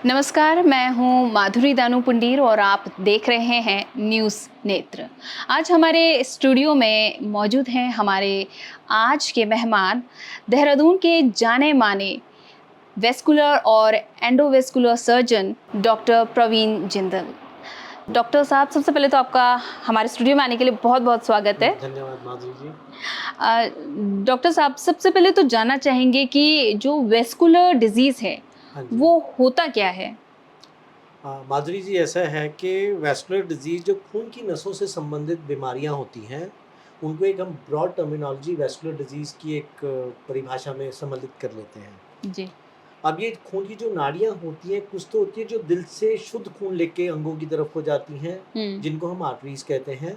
नमस्कार, मैं हूं माधुरी दानू पुंडीर और आप देख रहे हैं न्यूज़ नेत्र। आज हमारे स्टूडियो में मौजूद हैं हमारे आज के मेहमान, देहरादून के जाने-माने वेस्कुलर और endovascular surgeon doctor Praveen Jindal. Doctor साहब, सबसे पहले तो आपका हमारे स्टूडियो में आने के लिए बहुत-बहुत स्वागत है। धन्यवाद माधुरी जी। डॉक्टर साहब, सबसे पहले तो जानना चाहेंगे कि जो वेस्कुलर डिजीज़ है, हाँ जी। वो होता क्या है? माधुरी जी, ऐसा है कि वैस्कुलर डिजीज़ जो खून की नसों से संबंधित बीमारियां होती हैं, उनको एक हम ब्रॉड टर्मिनोलॉजी वैस्कुलर डिजीज़ की एक परिभाषा में सम्मिलित कर लेते हैं। जी। अब ये खून की जो नाड़ियाँ होती हैं, कुछ तो होती है जो दिल से शुद्ध खून लेके अंगों की तरफ को जाती हैं, हुँ। जिनको हम आर्टरीज़ कहते हैं।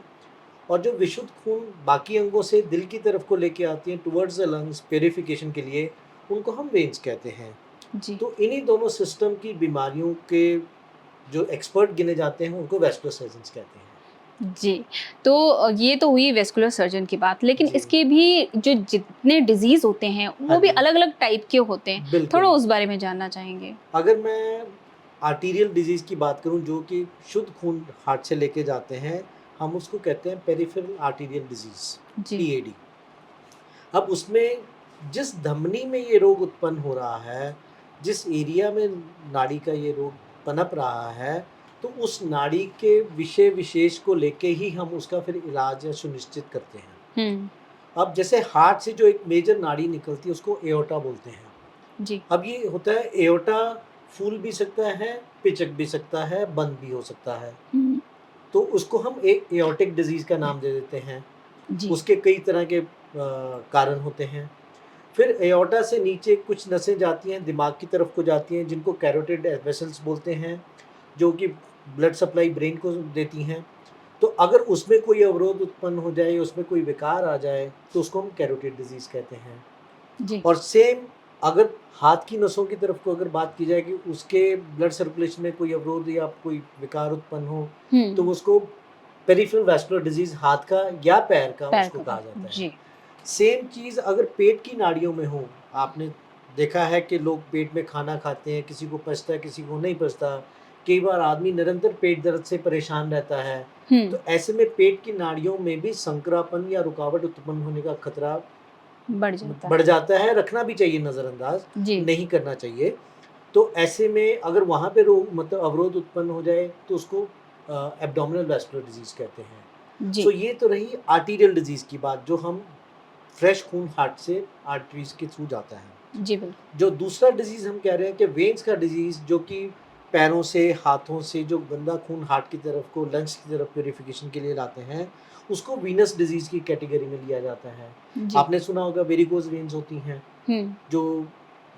और जो विशुद्ध खून बाकी अंगों से दिल की तरफ को लेके आती हैं टुवर्ड्स द लंग्स प्यूरिफिकेशन के लिए, उनको हम वेन्स कहते हैं। जी। तो इन्हीं दोनों सिस्टम की बीमारियों के जो एक्सपर्ट गिने जाते हैं, उनको वैस्कुलर सर्जन्स कहते हैं। जी, तो ये तो हुई वेस्कुलर सर्जन की बात, लेकिन जी। इसके भी जो जितने डिज़ीज़ होते हैं, हाँ वो भी जी, अलग-अलग टाइप के होते हैं। थोड़ा बिल्कुल। उस बारे में जानना चाहेंगे? अगर मैं आर्टीरियल डिज़ीज़ की बात करूँ, जो कि शुद्ध खून हार्ट से लेके जाते हैं, हम उसको कहते हैं पेरिफेरल आर्टीरियल डिज़ीज़, जी। पीएडी। अब उसमें जिस धमनी में ये रोग उत्पन्न हो रहा है, जिस एरिया में नाड़ी का ये रोग पनप रहा है, तो उस नाड़ी के विषय विशेष को लेके ही हम उसका फिर इलाज या सुनिश्चित करते हैं। हुँ। अब जैसे हार्ट से जो एक मेजर नाड़ी निकलती है, उसको एओर्टा बोलते हैं। जी। अब ये होता है, एओर्टा फूल भी सकता है, पिचक भी सकता है, बंद भी हो सकता है। हुँ। तो उसको हम एक एओर्टिक डिज़ीज़ का नाम दे देते हैं। जी। उसके कई तरह के कारण होते हैं। फिर एओर्टा से नीचे कुछ नसें जाती हैं, दिमाग की तरफ को जाती हैं, जिनको कैरोटिड वेसल्स बोलते हैं, जो कि ब्लड सप्लाई ब्रेन को देती हैं। तो अगर उसमें कोई अवरोध उत्पन्न हो जाए, उसमें कोई विकार आ जाए, तो उसको हम कैरोटिड डिज़ीज़ कहते हैं। जी। और सेम अगर हाथ की नसों की तरफ को अगर बात की जाए कि उसके ब्लड सर्कुलेशन में कोई अवरोध या कोई विकार उत्पन्न हो, तो हुँ। उसको पेरिफेरल वैस्कुलर डिज़ीज़ हाथ का या पैर का पैर उसको का कहा दर्द। जाता है। जी। सेम चीज़ अगर पेट की नाड़ियों में हो, आपने देखा है कि लोग पेट में खाना खाते हैं, किसी को पचता है, किसी को नहीं पचता। कई बार आदमी निरंतर पेट दर्द से परेशान रहता है। हुँ। तो ऐसे में पेट की नाड़ियों में भी संकरापन या रुकावट उत्पन्न होने का खतरा बढ़ जाता बढ़ है। जाता है, रखना भी चाहिए नज़रअंदाज, जी। नहीं करना चाहिए। तो ऐसे में अगर वहाँ पे रोग मतलब अवरोध उत्पन्न हो जाए, तो उसको एब्डोमिनल वैस्कुलर डिज़ीज़ कहते हैं। जी। सो ये तो रही आर्टीरियल डिज़ीज़ की बात, जो हम फ्रेश खून हार्ट से आर्टरीज़ के थ्रू जाता है। जी, बिल्कुल। जो दूसरा डिज़ीज़ हम कह रहे हैं कि वेन्स का डिज़ीज़, जो कि पैरों से, हाथों से जो गंदा खून हार्ट की तरफ को लंग्स की तरफ प्यूरिफिकेशन के लिए लाते हैं, उसको वीनस डिज़ीज़ की कैटेगरी में लिया जाता है। जी। आपने सुना होगा वेरिकोज़ वेन्स होती हैं, हुँ। जो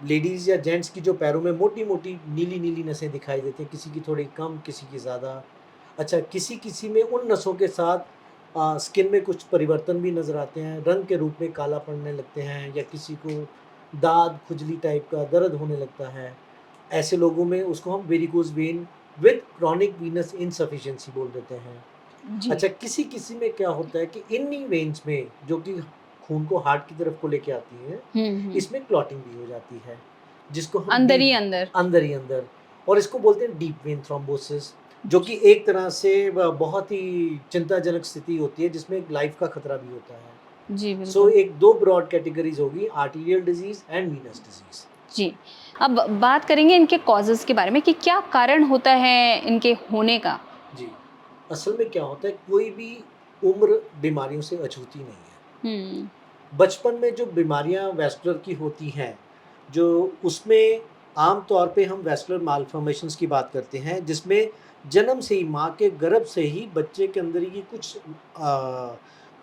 लेडीज़ या जेंट्स की जो पैरों में मोटी-मोटी नीली-नीली नसें दिखाई देती हैं, किसी की थोड़ी कम, किसी की ज़्यादा। अच्छा, किसी-किसी में उन नसों के साथ स्किन में कुछ परिवर्तन भी नज़र आते हैं, रंग के रूप में काला पड़ने लगते हैं, या किसी को दाद, खुजली टाइप का दर्द होने लगता है। ऐसे लोगों में उसको हम varicose vein with chronic venous insufficiency बोल देते हैं। जी। अच्छा, किसी-किसी में क्या होता है कि इन्हीं वेन्स में, जो कि खून को हार्ट की तरफ को लेके आती हैं, हुँ, हुँ। इसमें क्लॉटिंग भी हो जाती है, जिसको हम अंदर ही डीप अंदर। अंदर ही अंदर, और इसको बोलते हैं डीप वेन थ्रोम्बोसिस, जो जी। कि एक तरह से बहुत ही चिंताजनक स्थिति होती है, जिसमें लाइफ का खतरा भी होता है। जी, सो बिल्कुल। एक 2 ब्रॉड कैटेगरीज़ होगी, arterial disease and venous disease. जी। अब बात करेंगे इनके कॉज़ेज़ के बारे में कि क्या कारण होता है इनके होने का? जी, असल में क्या होता है, कोई भी उम्र बीमारियों से अछूती नहीं है। हुँ। बचपन में जो बीमारियाँ वैस्कुलर की होती हैं, जो उसमें आम तौर पे हम वैस्कुलर मालफ़ॉर्मेशंस की बात करते हैं, जिसमें जन्म से ही, माँ के गर्भ से ही बच्चे के अंदर ये कुछ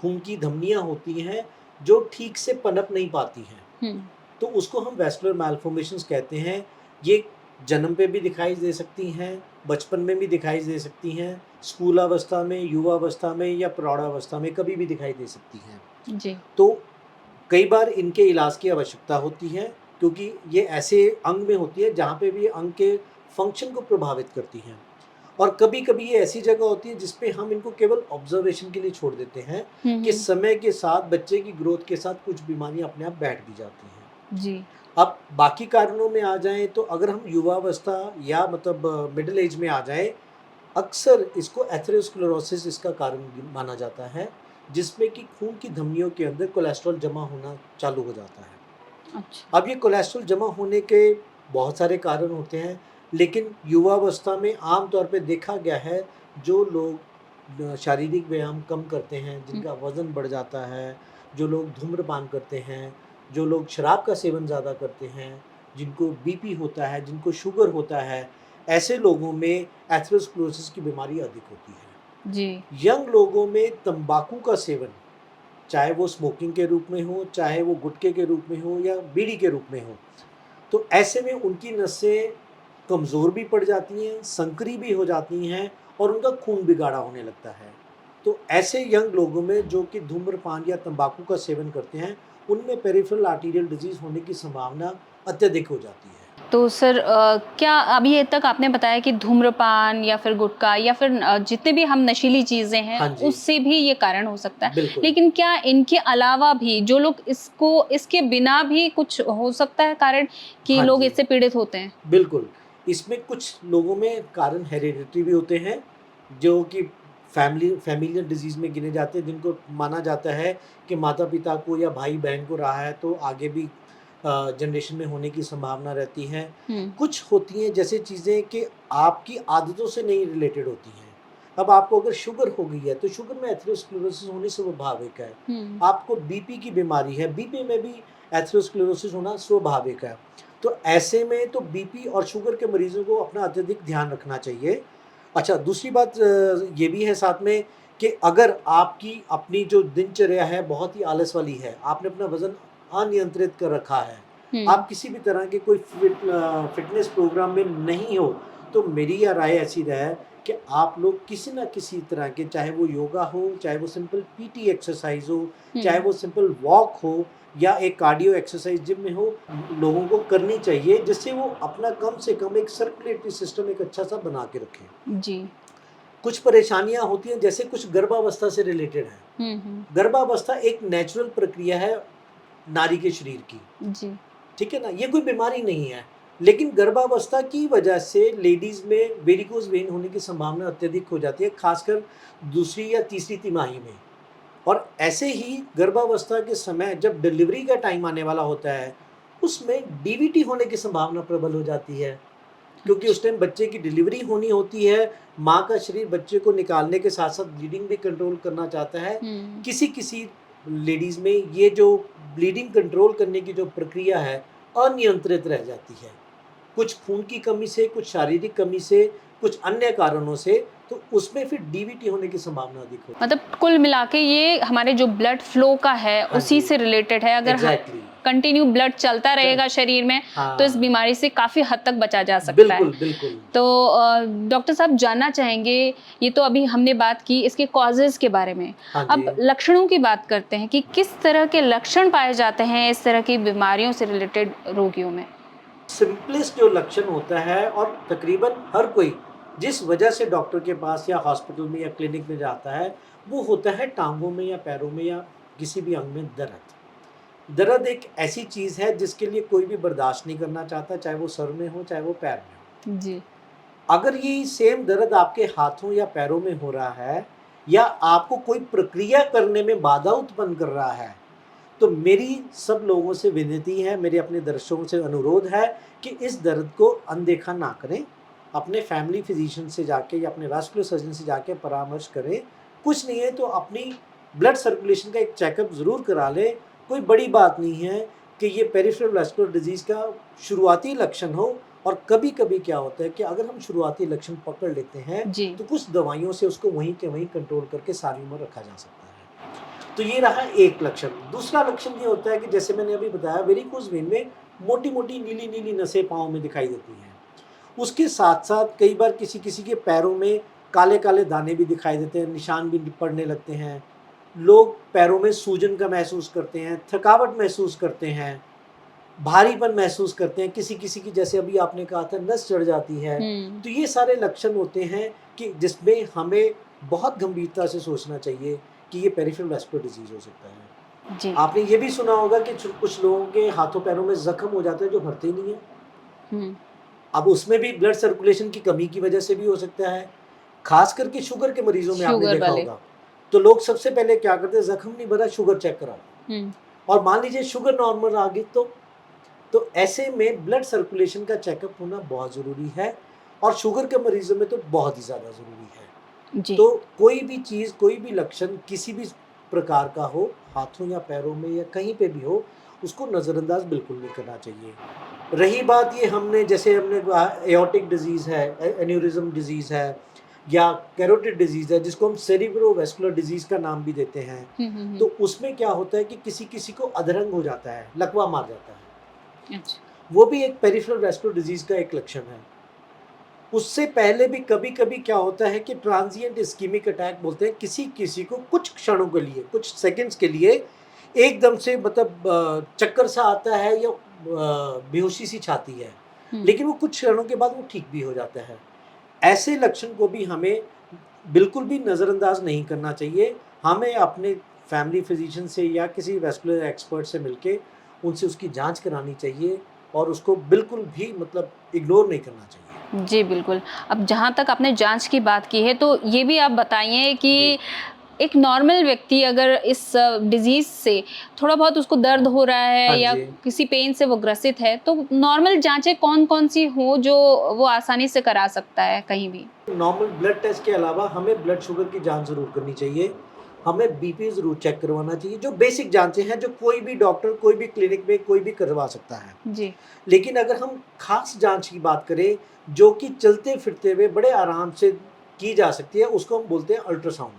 खून की धमनियाँ होती हैं, जो ठीक से पनप नहीं पाती हैं। हुँ। तो उसको हम वैस्कुलर मालफ़ॉर्मेशंस कहते हैं। ये जन्म पे भी दिखाई दे सकती हैं, बचपन में भी दिखाई दे सकती हैं, स्कूल अवस्था में, युवावस्था में या प्रौढ़ावस्था में कभी भी दिखाई दे सकती हैं। जी। तो कई बार इनके इलाज की आवश्यकता होती है, क्योंकि ये ऐसे अंग में होती है जहाँ पे भी अंग के फंक्शन को प्रभावित करती हैं। और कभी-कभी ये ऐसी जगह होती है जिस पे हम इनको केवल ऑब्ज़र्वेशन के लिए छोड़ देते हैं, हुँ, कि हुँ। समय के साथ बच्चे की ग्रोथ के साथ कुछ बीमारियाँ अपने आप बैठ भी जाती हैं। जी। अब बाकी कारणों में आ जाएं तो अगर हम युवावस्था या मतलब मिडिल एज में आ जाएं, अक्सर इसको एथेरोस्क्लेरोसिस इसका कारण माना जाता है, जिसमें कि खून की धमनियों के अंदर कोलेस्ट्रॉल जमा होना चालू हो जाता है। अच्छा। अब ये कोलेस्ट्रॉल जमा होने के बहुत सारे कारण होते हैं, लेकिन युवावस्था में आम तौर पे देखा गया है, जो लोग शारीरिक व्यायाम कम करते हैं, हुँ, जिनका वज़न बढ़ जाता है, जो लोग धूम्रपान करते हैं, जो लोग शराब का सेवन ज़्यादा करते हैं, जिनको बीपी होता है, जिनको शुगर होता है, ऐसे लोगों में एथेरोस्क्लेरोसिस की बीमारी अधिक होती है। जी। यंग लोगों में तंबाकू का सेवन, चाहे वो स्मोकिंग के रूप में हो, चाहे वो गुटखे के रूप में हो या बीड़ी के रूप में हो, तो ऐसे में उनकी नसें कमज़ोर भी पड़ जाती हैं, संकरी भी हो जाती हैं और उनका खून भी गाढ़ा होने लगता है। तो ऐसे यंग लोगों में जो कि धूम्रपान या तंबाकू का सेवन करते हैं, उनमें पेरिफेरल आर्टेरियल डिजीज़ होने की संभावना अत्यधिक हो जाती है। तो सर क्या अभी तक आपने बताया कि धूम्रपान या फिर गुटखा या फिर जितने भी हम नशीली चीज़ें हैं, हाँ जी, उससे भी ये कारण हो सकता है। बिल्कुल। लेकिन क्या इनके अलावा भी जो लोग इसके बिना भी कुछ हो सकता है कारण कि हाँ लोग जी, इससे पीड़ित होते हैं? बिल्कुल। इसमें कुछ लोगों में कारण हेरेडिटरी भी होते हैं, जो कि फ़ैमिलियल डिज़ीज़ में गिने जाते हैं, जिनको माना जाता है कि माता-पिता को या भाई-बहन को रहा है, तो आगे भी जनरेशन में होने की संभावना रहती है। हुँ, कुछ होती हैं जैसे चीज़ें कि आपकी आदतों से नहीं रिलेटेड होती हैं। अब आपको अगर शुगर हो गई है, तो शुगर में एथेरोस्क्लेरोसिस होनी स्वाभाविक है। हुँ, आपको बीपी की बीमारी है, बीपी में भी एथेरोस्क्लेरोसिस होना स्वाभाविक है। तो ऐसे में तो बीपी और शुगर के मरीज़ों को अपना अत्यधिक ध्यान रखना चाहिए। अच्छा, दूसरी बात ये भी है साथ में कि अगर आपकी अपनी जो दिनचर्या है बहुत ही आलस वाली है, आपने अपना वज़न अनियंत्रित कर रखा है, हुँ। आप किसी भी तरह के कोई फ़िटनेस प्रोग्राम में नहीं हो, तो मेरी यह राय ऐसी है कि आप लोग किसी न किसी तरह के, चाहे वो योगा हो, चाहे वो सिंपल पीटी एक्सरसाइज़ हो, चाहे हुँ, वो सिंपल वॉक हो या एक कार्डियो एक्सरसाइज़ जिम में हो, लोगों को करनी चाहिए, जिससे वो अपना कम से कम एक सर्कुलेटरी सिस्टम एक अच्छा-सा बना के रखें। जी। कुछ परेशानियाँ होती हैं, जैसे कुछ गर्भावस्था से रिलेटेड है। हुँ, हुँ। गर्भावस्था एक नेचुरल प्रक्रिया है नारी के शरीर की, जी। ठीक है ना? ये कोई बीमारी नहीं है, लेकिन गर्भावस्था की वजह से लेडीज़ में वेरिकोज़ वेन होने की संभावना अत्यधिक हो जाती है, ख़ासकर दूसरी या तीसरी तिमाही में। और ऐसे ही गर्भावस्था के समय जब डिलीवरी का टाइम आने वाला होता है, उसमें डीवीटी होने की संभावना प्रबल हो जाती है। क्योंकि अच्छा। उस टाइम बच्चे की डिलीवरी होनी होती है, माँ का शरीर बच्चे को निकालने के साथ-साथ ब्लीडिंग भी कंट्रोल करना चाहता है। हुँ। किसी-किसी लेडीज़ में ये जो ब्लीडिंग कंट्रोल करने की जो प्रक्रिया है, अनियंत्रित रह जाती है। कुछ खून की कमी से, कुछ शारीरिक कमी से, कुछ अन्य कारणों से, तो उसमें फिर डीवीटी होने की संभावना अधिक होती मतलब है। कुल मिला के ये हमारे जो ब्लड फ्लो का है, हाँ उसी जी, से रिलेटेड है। अगर एग्ज़ैक्टली। कंटिन्यू ब्लड चलता च रहेगा शरीर में, तो इस हाँ, बीमारी से काफ़ी हद तक बचा जा सकता है। बिल्कुल, बिल्कुल। तो डॉक्टर साहब जानना चाहेंगे, ये तो अभी हमने बात की इसके कॉज़ेज़ के बारे में। हाँ जी। अब लक्षणों की बात करते हैं कि किस तरह के लक्षण पाए जाते हैं इस तरह की बीमारियों से रिलेटेड रोगियों में? सिंपलेस्ट जो लक्षण होता है और तकरीबन हर कोई जिस वजह से डॉक्टर के पास या हॉस्पिटल में या क्लिनिक में जाता है, वो होता है टाँगों में या पैरों में या किसी भी अंग में दर्द। दर्द एक ऐसी चीज़ है जिसके लिए कोई भी बर्दाश्त नहीं करना चाहता, चाहे वो सर में हो, चाहे वो पैर में हो। जी। अगर ये सेम दर्द आपके हाथों या पैरों में हो रहा है या आपको कोई प्रक्रिया करने में बाधा उत्पन्न कर रहा है, तो मेरी सब लोगों से विनती है, मेरे अपने दर्शकों से अनुरोध है कि इस दर्द को अनदेखा ना करें। अपने फैमिली फिजिशियन से जाके या अपने वास्कुलर सर्जन से जाके परामर्श करें। कुछ नहीं है तो अपनी ब्लड सर्कुलेशन का एक चेकअप ज़रूर करा लें। कोई बड़ी बात नहीं है कि ये पेरिफेरल वास्कुलर डिज़ीज़ का शुरुआती लक्षण हो, और कभी-कभी क्या होता है कि अगर हम शुरुआती लक्षण पकड़ लेते हैं, जी। तो कुछ दवाइयों से उसको वहीं के वहीं कंट्रोल करके सारी उम्र रखा जा सकता है। तो ये रहा एक लक्षण। दूसरा लक्षण ये होता है कि जैसे मैंने अभी बताया, वेरिकोज़ वेन में मोटी-मोटी नीली-नीली नसें पाँव में दिखाई देती हैं। उसके साथ-साथ कई बार किसी-किसी के पैरों में काले-काले दाने भी दिखाई देते हैं, निशान भी पड़ने लगते हैं। लोग पैरों में सूजन का महसूस करते हैं, थकावट महसूस करते हैं, भारीपन महसूस करते हैं, किसी-किसी की जैसे अभी आपने कहा था नस चढ़ जाती है। हुँ। तो ये सारे लक्षण होते हैं कि जिसमें हमें बहुत गंभीरता से सोचना चाहिए कि ये पेरिफेरल वास्कुलर डिज़ीज़ हो सकता है। जी। आपने ये भी सुना होगा कि कुछ लोगों के हाथों पैरों में जख्म हो जाते हैं जो भरते ही नहीं है। हुँ, अब उसमें भी ब्लड सर्कुलेशन की कमी की वजह से भी हो सकता है। खास करके शुगर के मरीजों में आपने शुगर देखा वाले। होगा, तो लोग सबसे पहले क्या करते हैं, जख्म नहीं भरा, शुगर चेक कराओ। हुँ, और मान लीजिए शुगर नॉर्मल आ गई, तो ऐसे में ब्लड सर्कुलेशन का चेकअप होना बहुत ज़रूरी है, और शुगर के मरीजों में तो बहुत ही ज़्यादा ज़रूरी है। जी। तो कोई भी चीज़, कोई भी लक्षण किसी भी प्रकार का हो, हाथों या पैरों में या कहीं पे भी हो, उसको नज़रअंदाज बिल्कुल नहीं करना चाहिए। रही बात ये, जैसे हमने कहा एओर्टिक डिज़ीज़ है, एन्यूरिज़्म डिज़ीज़ है, या कैरोटिड डिज़ीज़ है, जिसको हम सेरिब्रोवैस्कुलर डिज़ीज़ का नाम भी देते हैं। हुँ, हुँ, तो हुँ। उसमें क्या होता है कि किसी-किसी को अधरंग हो जाता है, लकवा मार जाता है। अच्छा। वो भी एक पेरिफेरल वैस्कुलर डिज़ीज़ का एक लक्षण है। उससे पहले भी कभी-कभी क्या होता है कि ट्रांजिएंट इस्केमिक अटैक बोलते हैं, किसी-किसी को कुछ क्षणों के लिए, कुछ सेकंड्स के लिए एकदम से मतलब चक्कर सा आता है, या बेहोशी सी छाती है। हुँ, लेकिन वो कुछ क्षणों के बाद वो ठीक भी हो जाता है। ऐसे लक्षण को भी हमें बिल्कुल भी नज़रअंदाज नहीं करना चाहिए। हमें अपने फैमिली फिजिशियन से या किसी वैस्कुलर एक्सपर्ट से मिलके उनसे उसकी जाँच करानी चाहिए, और उसको बिल्कुल भी मतलब इग्नोर नहीं करना चाहिए। जी, बिल्कुल। अब जहाँ तक आपने जाँच की बात की है, तो ये भी आप बताइए जी। कि एक नॉर्मल व्यक्ति अगर इस डिज़ीज़ से थोड़ा बहुत उसको दर्द हो रहा है हाँ या जी। किसी पेन से वो ग्रसित है, तो नॉर्मल जाँचें कौन-कौन सी हो जो वो आसानी से करा सकता है कहीं भी? नॉर्मल ब्लड टेस्ट के अलावा हमें ब्लड शुगर की जाँच ज़रूर करनी चाहिए। हमें बीपी ज़रूर चेक करवाना चाहिए, जो बेसिक जाँचें हैं, जो कोई भी डॉक्टर, कोई भी क्लिनिक में कोई भी करवा सकता है। जी। लेकिन अगर हम ख़ास जाँच की बात करें, जो कि चलते-फिरते हुए बड़े आराम से की जा सकती है, उसको हम बोलते हैं अल्ट्रासाउंड।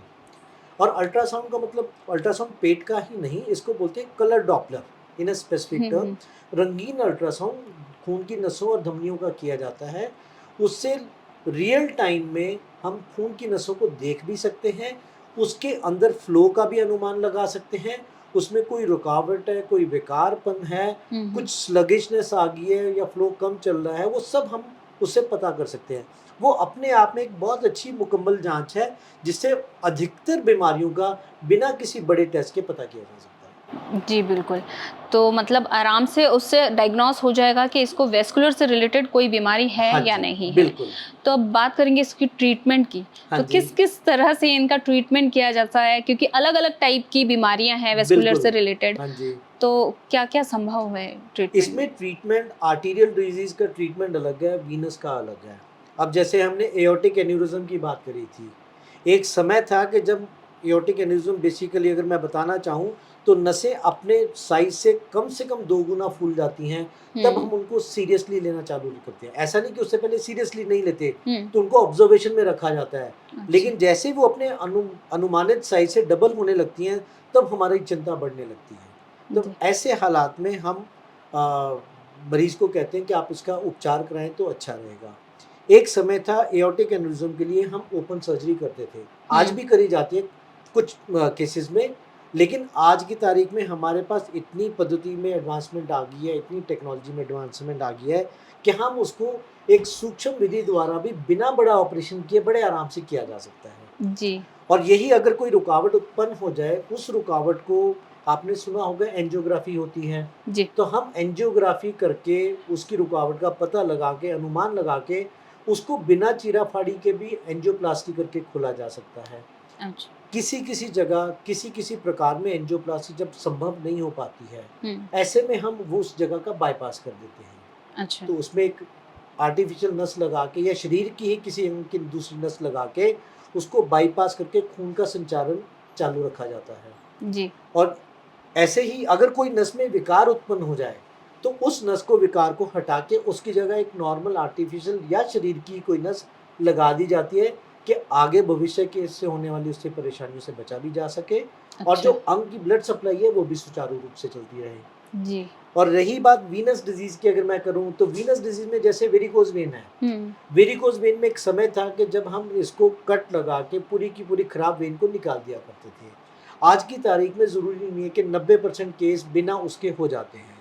और अल्ट्रासाउंड का मतलब अल्ट्रासाउंड पेट का ही नहीं, इसको बोलते हैं colour Doppler in a specific hmm, term. हुँ। रंगीन अल्ट्रासाउंड खून की नसों और धमनियों का किया जाता है। उससे रियल टाइम में हम खून की नसों को देख भी सकते हैं, उसके अंदर फ्लो का भी अनुमान लगा सकते हैं, उसमें कोई रुकावट है, कोई विकारपन है, हुँ, हुँ। कुछ स्लगिशनेस आ गई है या फ्लो कम चल रहा है, वो सब हम उससे पता कर सकते हैं। वो अपने आप में एक बहुत अच्छी मुकम्मल जाँच है, जिससे अधिकतर बीमारियों का बिना किसी बड़े टेस्ट के पता किया जा सकता है। जी, बिल्कुल। तो मतलब आराम से उससे डायग्नोस हो जाएगा कि इसको वैस्कुलर से रिलेटेड कोई बीमारी है हाँ या जी, नहीं है। बिल्कुल। तो अब बात करेंगे इसकी ट्रीटमेंट की। हाँ तो जी, किस-किस तरह से इनका ट्रीटमेंट किया जाता है? क्योंकि अलग-अलग टाइप की बीमारियाँ हैं वैस्कुलर बिल्कुल। से रिलेटेड, हाँ जी। तो क्या-क्या संभव है ट्रीटमेंट इसमें में? ट्रीटमेंट आर्टीरियल डिज़ीज़ का ट्रीटमेंट अलग है, वीनस का अलग है। अब जैसे हमने एओर्टिक एन्यूरिज़्म की बात करी थी। एक समय था कि जब एओर्टिक एन्यूरिज़्म बेसिकली अगर मैं बताना चाहूँ, तो नसें अपने साइज़ से कम 2 गुना फूल जाती हैं, तब हुँ, हम उनको सीरियसली लेना चालू करते हैं। ऐसा नहीं कि उससे पहले सीरियसली नहीं लेते, हुँ। तो उनको ऑब्ज़र्वेशन में रखा जाता है। अच्छा। लेकिन जैसे ही वो अपने अनुमानित साइज़ से डबल होने लगती हैं, तब हमारी चिंता बढ़ने लगती है। तो जी। ऐसे हालात में हम अ, मरीज़ को कहते हैं कि आप इसका उपचार कराएँ तो अच्छा रहेगा। एक समय था एओर्टिक एन्यूरिज़्म के लिए हम ओपन सर्जरी करते थे। आज हुँ, भी करी जाती है कुछ केसेज़ में, लेकिन आज की तारीख में हमारे पास इतनी पद्धति में एडवांसमेंट आ गई है, इतनी टेक्नोलॉजी में एडवांसमेंट आ गई है कि हम उसको एक सूक्ष्म विधि द्वारा भी बिना बड़ा ऑपरेशन किए बड़े आराम से किया जा सकता है। जी, और यही अगर कोई रुकावट उत्पन्न हो जाए, उस रुकावट को आपने सुना होगा एंजियोग्राफी होती है, जी। तो हम एंजियोग्राफी करके उसकी रुकावट का पता लगा के, अनुमान लगा के, उसको बिना चीरा-फाड़ी के भी एंजियोप्लास्टी करके खोला जा सकता है। अच्छा। किसी-किसी जगह, किसी-किसी प्रकार में एंजियोप्लास्टी जब संभव नहीं हो पाती है, हुँ, ऐसे में हम वो उस जगह का बायपास कर देते हैं। अच्छा। तो उसमें एक आर्टिफ़िशियल नस लगा के या शरीर की ही किसी अंग की दूसरी नस लगा के, उसको बाईपास करके खून का संचालन चालू रखा जाता है। जी, और ऐसे ही अगर कोई नस में विकार उत्पन्न हो जाए, तो उस नस को विकार को हटा के उसकी जगह एक नॉर्मल आर्टिफ़िशियल या शरीर की कोई नस लगा दी जाती है कि आगे भविष्य के इससे होने वाली उससे परेशानियों से बचा भी जा सके, और जो अच्छा। अंग की ब्लड सप्लाई है वो भी सुचारू रूप से चलती रहे। जी। और रही बात वीनस डिज़ीज़ की, अगर मैं करूँ, तो वीनस डिज़ीज़ में जैसे वेरिकोज़ वेन है। हुँ, वेरिकोज़ वेन में एक समय था कि जब हम इसको कट लगा के पूरी की पूरी खराब वेन को निकाल दिया करते थे। आज की तारीख में ज़रूरी नहीं है कि 90% केस बिना उसके हो जाते हैं।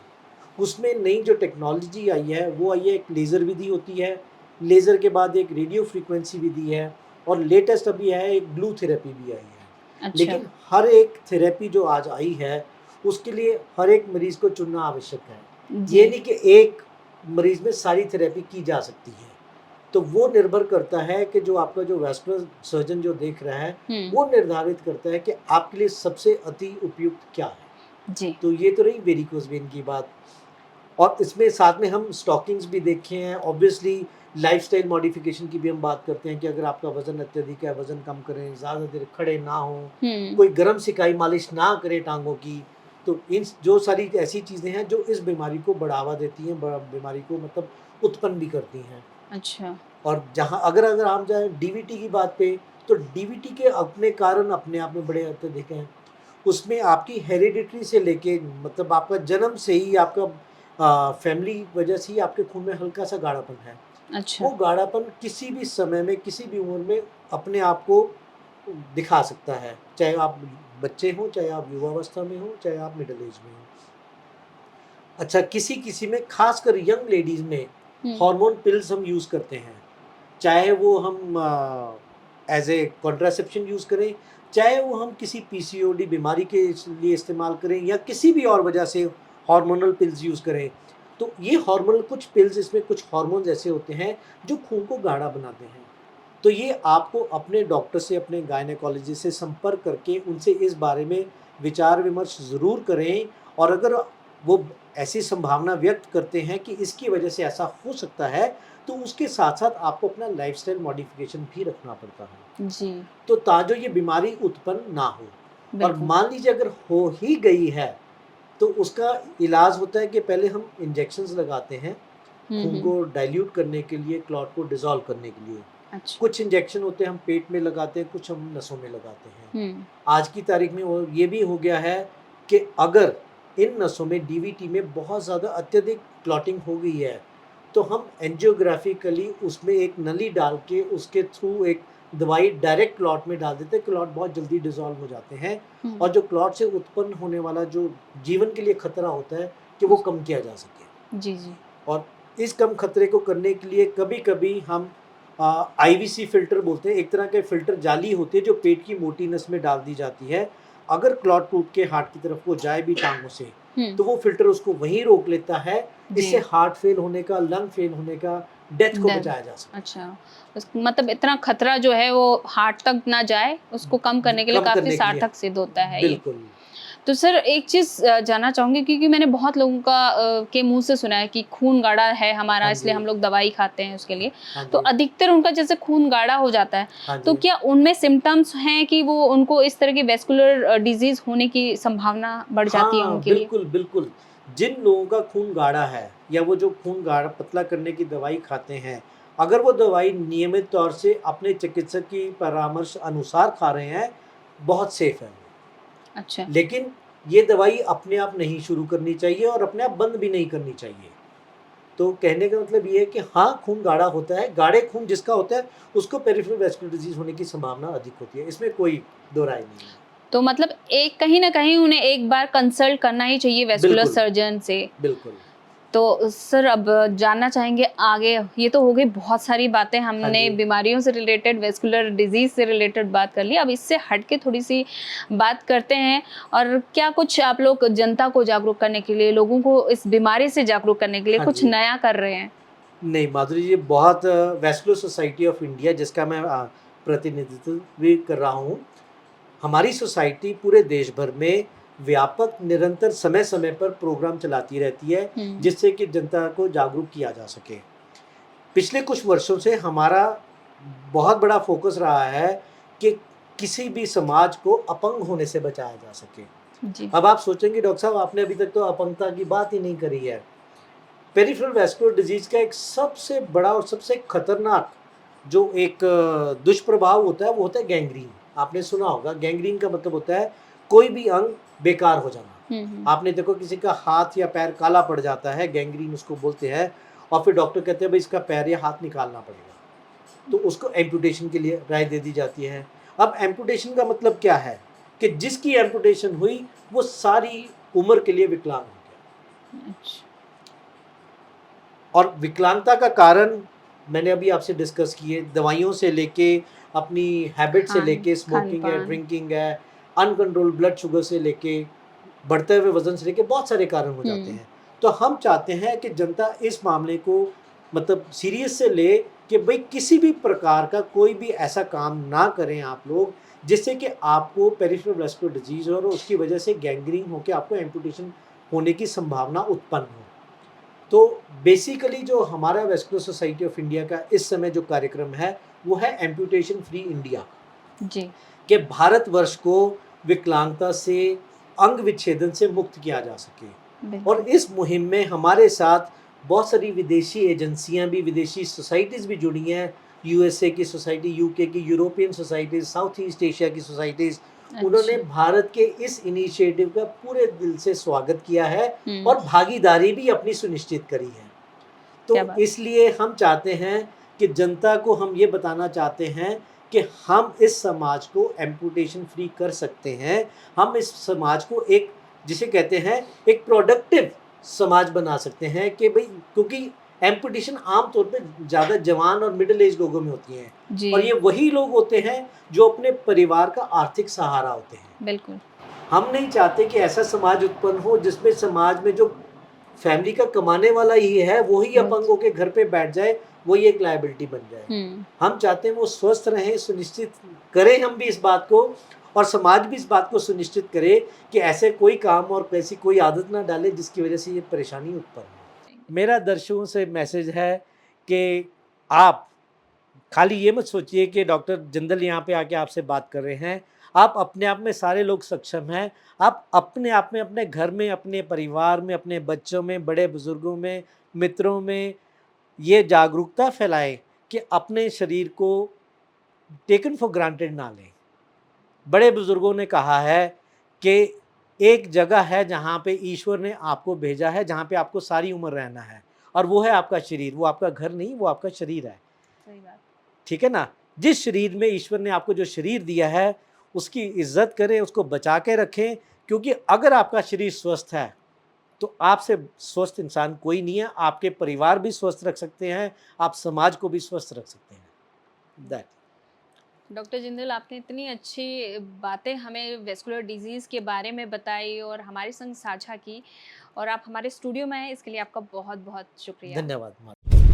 उसमें नई जो टेक्नोलॉजी आई है, वो आई है, एक लेज़र विधि होती है, लेज़र के बाद एक रेडियो फ्रीक्वेंसी विधि है, और लेटेस्ट अभी है एक ब्लू थेरेपी भी आई है। अच्छा। लेकिन हर एक थेरेपी जो आज आई है, उसके लिए हर एक मरीज को चुनना आवश्यक है। जी। ये नहीं कि एक मरीज में सारी थेरेपी की जा सकती है। तो वो निर्भर करता है कि जो आपका जो वैस्कुलर सर्जन जो देख रहा है, हुँ। वो निर्धारित करता है कि आपके लिए सबसे अति उपयुक्त क्या है। जी। तो ये तो रही वेरिकोज वेन की बात। और इसमें साथ में हम स्टॉकिंग्स भी देखे हैं। ऑब्वियसली लाइफस्टाइल मॉडिफिकेशन की भी हम बात करते हैं कि अगर आपका वज़न अत्यधिक है, वज़न कम करें, ज़्यादा देर खड़े ना हों, हुँ। कोई गरम सिकाई मालिश ना करें टाँगों की। तो इन जो सारी ऐसी चीज़ें हैं जो इस बीमारी को बढ़ावा देती हैं, बीमारी को मतलब उत्पन्न भी करती हैं। अच्छा। और जहाँ अगर हम जाएँ डीवीटी की बात पे, तो डीवीटी के अपने कारण अपने आप में बड़े अत्यधिक हैं। उसमें आपकी हेरिडिटरी से लेके मतलब आपका जन्म से ही आपका फैमिली वजह से ही आपके खून में हल्का-सा गाढ़ापन है। अच्छा। वो गाढ़ापन किसी भी समय में, किसी भी उम्र में अपने आप को दिखा सकता है। चाहे आप बच्चे हों, चाहे आप युवावस्था में हों, चाहे आप मिडल एज में हों। अच्छा, किसी-किसी में ख़ासकर यंग लेडीज़ में हुँ। हार्मोन पिल्स हम यूज़ करते हैं। चाहे वो हम एज़ ए कॉन्ट्रासेप्शन यूज़ करें, चाहे वो हम किसी पीसीओडी बीमारी के लिए इस्तेमाल करें या किसी भी और वजह से हार्मोनल पिल्स यूज़ करें। तो ये हार्मोनल कुछ पिल्स, इसमें कुछ हार्मोन्स ऐसे होते हैं जो खून को गाढ़ा बनाते हैं। तो ये आपको अपने डॉक्टर से, अपने गायनेकोलॉजिस्ट से संपर्क करके उनसे इस बारे में विचार-विमर्श ज़रूर करें। और अगर वो ऐसी संभावना व्यक्त करते हैं कि इसकी वजह से ऐसा हो सकता है, तो उसके साथ-साथ आपको अपना लाइफ़स्टाइल मॉडिफ़िकेशन भी रखना पड़ता है। जी। तो ताजो ये बीमारी उत्पन्न ना हो। और बिल्कुल। मान लीजिए अगर हो ही गई है, तो उसका इलाज होता है कि पहले हम इंजेक्शंस लगाते हैं, हुँ, खून हुँ। को डाइल्यूट करने के लिए, क्लॉट को डिसॉल्व करने के लिए। अच्छा। कुछ इंजेक्शन होते हैं हम पेट में लगाते हैं, कुछ हम नसों में लगाते हैं। हुँ। आज की तारीख में वो ये भी हो गया है कि अगर इन नसों में, डीवीटी में बहुत ज़्यादा अत्यधिक क्लॉटिंग हो गई है, तो हम एंजियोग्राफिकली उसमें एक नली डाल के उसके थ्रू एक दवाई डायरेक्ट क्लॉट में डाल देते हैं। क्लॉट बहुत जल्दी डिसॉल्व हो जाते हैं हुँ। और जो क्लॉट से उत्पन्न होने वाला जो जीवन के लिए खतरा होता है, कि वो कम किया जा सके। जी, जी। और इस कम खतरे को करने के लिए कभी-कभी हम आईवीसी फ़िल्टर बोलते हैं, एक तरह के फ़िल्टर जाली होती है जो पेट की मोटी नस में डाल दी जाती है। अगर क्लॉट टूट के हार्ट की तरफ वो जाए भी टाँगों से, हुँ। तो वो फ़िल्टर उसको वहीं रोक लेता है। इससे जी। हार्ट फ़ेल होने का, लंग फ़ेल होने का, डेथ को डर। बचाया जा सकता अच्छा। उस मतलब इतना खतरा जो है वो हार्ट तक ना जाए, उसको कम है। करने के लिए कम काफ़ी करने के लिए सार्थक सिद्ध होता है ये। बिल्कुल। तो सर एक चीज़ जानना चाहूँगी क्योंकि मैंने बहुत लोगों का के मुँह से सुना है कि खून गाढ़ा है हमारा हाँ इसलिए जी। हम लोग दवाई खाते हैं उसके लिए। हाँ तो जी। अधिकतर उनका जैसे खून गाढ़ा हो जाता है, हाँ तो जी। क्या उनमें सिम्पटम्स हैं कि वो उनको इस तरह की वैस्कुलर डिज़ीज़ होने की संभावना बढ़ जाती है हाँ, उनके लिए? बिल्कुल, बिल्कुल। जिन लोगों का खून गाढ़ा है या वो जो खून गाढ़ा पतला करने की दवाई खाते हैं, अगर वो दवाई नियमित तौर से अपने चिकित्सक की परामर्श अनुसार खा रहे हैं, बहुत सेफ़ है वो। अच्छा। लेकिन ये दवाई अपने आप नहीं शुरू करनी चाहिए और अपने आप बंद भी नहीं करनी चाहिए। तो कहने का मतलब ये है कि हाँ, खून गाढ़ा होता है, गाढ़े खून जिसका होता है, उसको पेरिफेरल वैस्कुलर डिज़ीज़ होने की संभावना अधिक होती है। इसमें कोई दो राय नहीं है। तो मतलब एक कहीं न कहीं उन्हें एक बार कंसल्ट करना ही चाहिए वैस्कुलर बिल्कुल, सर्जन से। बिल्कुल। तो सर अब जानना चाहेंगे आगे ये तो हो गई बहुत सारी बातें हाँ हमने जी। बीमारियों से रिलेटेड वैस्कुलर डिजीज से रिलेटेड बात कर ली अब इससे हट के थोड़ी सी बात करते हैं और क्या कुछ आप लोग जनता को जागरूक करने के लिए लोगों को इस बीमारी से जागरूक करने के लिए हाँ कुछ जी। नया कर रहे हैं? नहीं, माधुरी जी, बहुत वैस्कुलर सोसाइटी ऑफ इंडिया जिसका मैं प्रतिनिधित्व भी कर रहा हूँ। हमारी सोसाइटी पूरे देश भर में व्यापक निरंतर समय-समय पर प्रोग्राम चलाती रहती है, हुँ। जिससे कि जनता को जागरूक किया जा सके। पिछले कुछ वर्षों से हमारा बहुत बड़ा फ़ोकस रहा है कि किसी भी समाज को अपंग होने से बचाया जा सके। जी। अब आप सोचेंगे डॉक्टर साहब आपने अभी तक तो अपंगता की बात ही नहीं करी है। पेरिफेरल वैस्कुलर डिजीज़ का एक सबसे बड़ा और सबसे खतरनाक जो एक दुष्प्रभाव होता है, वो होता है गैंग्रीन। आपने सुना होगा गैंग्रीन का मतलब होता है कोई भी अंग बेकार हो जाना। हुँ, हुँ। आपने देखो किसी का हाथ या पैर काला पड़ जाता है, गैंग्रीन उसको बोलते हैं और फिर डॉक्टर कहते हैं भई इसका पैर या हाथ निकालना पड़ेगा। तो उसको एम्पुटेशन के लिए राय दे दी जाती है। अब एम्पुटेशन का मतलब क्या है? कि जिसकी एम्पुटेशन हुई, वो सारी उम्र के लिए विकलांग हो गया। अच्छा। और विकलांगता का कारण मैंने अभी आपसे डिस्कस किए, दवाइयों से लेके, अपनी हैबिट से लेके, स्मोकिंग है, खान-पान। ड्रिंकिंग है, अनकंट्रोल्ड ब्लड शुगर से लेके, बढ़ते हुए वजन से लेके बहुत सारे कारण हो जाते हैं। तो हम चाहते हैं कि जनता इस मामले को मतलब सीरियस से ले कि भाई किसी भी प्रकार का कोई भी ऐसा काम ना करें आप लोग जिससे कि आपको पेरिफेरल वैस्कुलर डिजीज हो और उसकी वजह से गैंग्रीन होकर आपको एम्पुटेशन होने की संभावना उत्पन्न हो। तो बेसिकली जो हमारा वेस्कुलर सोसाइटी ऑफ इंडिया का इस समय जो कार्यक्रम है वो है एम्पुटेशन फ्री इंडिया, जी। कि भारतवर्ष को विकलांगता से अंग विच्छेदन से मुक्त किया जा सके। और बिल्कुल। इस मुहिम में हमारे साथ बहुत सारी विदेशी एजेंसियां भी, विदेशी सोसाइटीज़ भी जुड़ी हैं। यूएसए की सोसाइटी, यूके की, European societies, south east Asia की सोसाइटीज़, उन्होंने अच्छा। भारत के इस इनिशिएटिव का पूरे दिल से स्वागत किया है हुँ, और भागीदारी भी अपनी सुनिश्चित करी है। क्या तो बात है। इसलिए हम चाहते हैं कि जनता को हम ये बताना चाहते हैं कि हम इस समाज को एम्पुटेशन फ्री कर सकते हैं। हम इस समाज को एक, जिसे कहते हैं, एक प्रोडक्टिव समाज बना सकते हैं कि भई, क्योंकि एम्पुटेशन आम तौर पे ज़्यादा जवान और मिडल एज लोगों में होती हैं जी, और ये वही लोग होते हैं जो अपने परिवार का आर्थिक सहारा होते हैं। बिल्कुल। हम नहीं चाहते कि ऐसा समाज उत्पन्न हो जिसमें समाज में जो फैमिली का कमाने वाला ही है वही अपंग बस। होके घर पे बैठ जाए, वही एक लायबिलिटी बन जाए। हुँ, हम चाहते हैं वो स्वस्थ रहें, सुनिश्चित करें हम भी इस बात को और समाज भी इस बात को सुनिश्चित करे कि ऐसे कोई काम और ऐसी कोई आदत ना डाले जिसकी वजह से ये परेशानी उत्पन्न हो। मेरा दर्शकों से मैसेज है कि आप खाली ये मत सोचिए कि डॉक्टर जिंदल यहाँ पे आके आपसे बात कर रहे हैं। आप अपने आप में सारे लोग सक्षम हैं। आप अपने आप में, अपने घर में, अपने परिवार में, अपने बच्चों में, बड़े बुजुर्गों में, मित्रों में ये जागरूकता फैलाएं कि अपने शरीर को टेकन फॉर ग्रांटेड ना लें। बड़े बुजुर्गों ने कहा है कि एक जगह है जहाँ पे ईश्वर ने आपको भेजा है, जहाँ पे आपको सारी उम्र रहना है और वो है आपका शरीर। वो आपका घर नहीं, वो आपका शरीर है। सही बात। ठीक है ना? जिस शरीर में ईश्वर ने आपको जो शरीर दिया है, उसकी इज़्ज़त करें, उसको बचा के रखें, क्योंकि अगर आपका शरीर स्वस्थ है, तो आपसे स्वस्थ इंसान कोई नहीं है। आपके परिवार भी स्वस्थ रख सकते हैं, आप समाज को भी स्वस्थ रख सकते हैं। दैट डॉक्टर जिंदल, आपने इतनी अच्छी बातें हमें वेस्कुलर डिजीज़ के बारे में बताई और हमारे संग साझा की और आप हमारे स्टूडियो में आए, इसके लिए आपका बहुत-बहुत शुक्रिया। धन्यवाद।